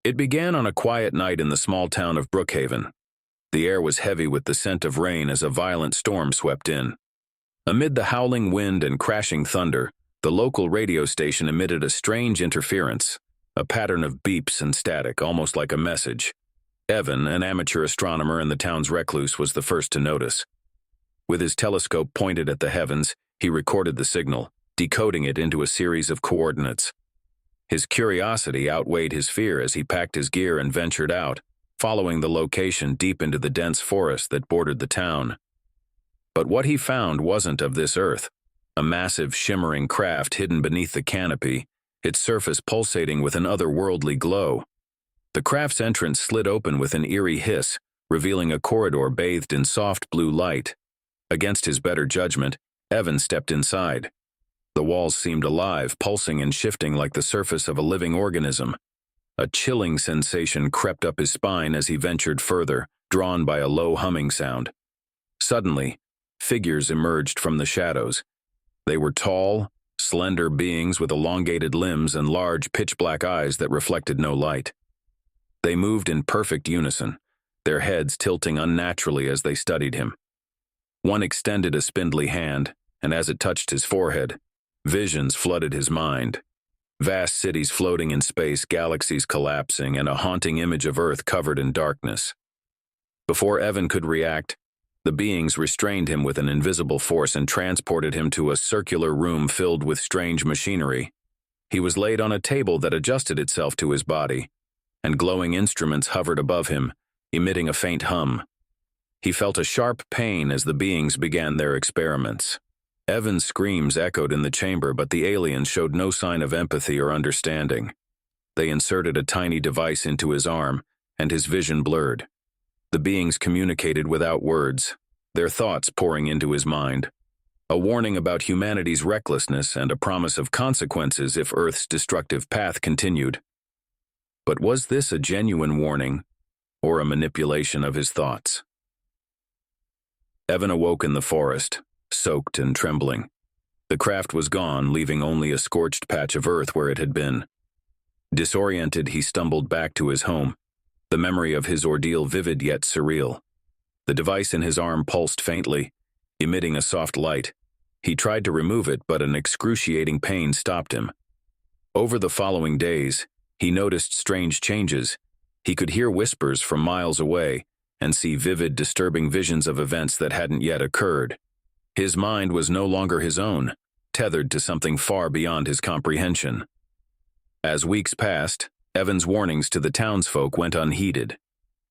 It began on a quiet night in the small town of Brookhaven. The air was heavy with the scent of rain as a violent storm swept in. Amid the howling wind and crashing thunder, the local radio station emitted a strange interference, a pattern of beeps and static, almost like a message. Evan, an amateur astronomer and the town's recluse, was the first to notice. With his telescope pointed at the heavens, he recorded the signal, decoding it into a series of coordinates. His curiosity outweighed his fear as he packed his gear and ventured out, following the location deep into the dense forest that bordered the town. But what he found wasn't of this earth. A massive, shimmering craft hidden beneath the canopy, its surface pulsating with an otherworldly glow. The craft's entrance slid open with an eerie hiss, revealing a corridor bathed in soft blue light. Against his better judgment, Evan stepped inside. The walls seemed alive, pulsing and shifting like the surface of a living organism. A chilling sensation crept up his spine as he ventured further, drawn by a low humming sound. Suddenly, figures emerged from the shadows. They were tall, slender beings with elongated limbs and large, pitch-black eyes that reflected no light. They moved in perfect unison, their heads tilting unnaturally as they studied him. One extended a spindly hand, and as it touched his forehead, visions flooded his mind. Vast cities floating in space, galaxies collapsing, and a haunting image of Earth covered in darkness. Before Evan could react, the beings restrained him with an invisible force and transported him to a circular room filled with strange machinery. He was laid on a table that adjusted itself to his body, and glowing instruments hovered above him, emitting a faint hum. He felt a sharp pain as the beings began their experiments. Evan's screams echoed in the chamber, but the aliens showed no sign of empathy or understanding. They inserted a tiny device into his arm, and his vision blurred. The beings communicated without words, their thoughts pouring into his mind. A warning about humanity's recklessness and a promise of consequences if Earth's destructive path continued. But was this a genuine warning, or a manipulation of his thoughts? Evan awoke in the forest, soaked and trembling. The craft was gone, leaving only a scorched patch of earth where it had been. Disoriented, he stumbled back to his home, the memory of his ordeal vivid yet surreal. The device in his arm pulsed faintly, emitting a soft light. He tried to remove it, but an excruciating pain stopped him. Over the following days, he noticed strange changes. He could hear whispers from miles away and see vivid, disturbing visions of events that hadn't yet occurred. His mind was no longer his own, tethered to something far beyond his comprehension. As weeks passed, Evan's warnings to the townsfolk went unheeded.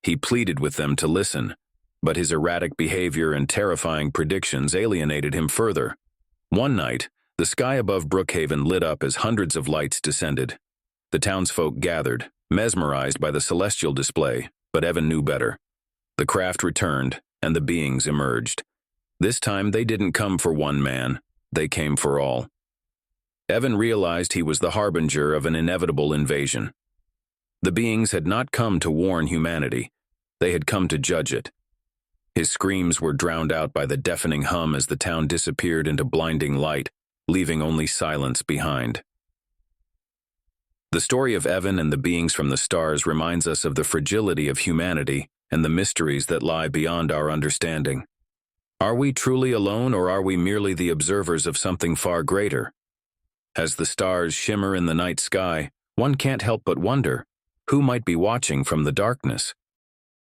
He pleaded with them to listen, but his erratic behavior and terrifying predictions alienated him further. One night, the sky above Brookhaven lit up as hundreds of lights descended. The townsfolk gathered, mesmerized by the celestial display, but Evan knew better. The craft returned, and the beings emerged. This time they didn't come for one man, they came for all. Evan realized he was the harbinger of an inevitable invasion. The beings had not come to warn humanity, they had come to judge it. His screams were drowned out by the deafening hum as the town disappeared into blinding light, leaving only silence behind. The story of Evan and the beings from the stars reminds us of the fragility of humanity and the mysteries that lie beyond our understanding. Are we truly alone, or are we merely the observers of something far greater? As the stars shimmer in the night sky, one can't help but wonder, who might be watching from the darkness?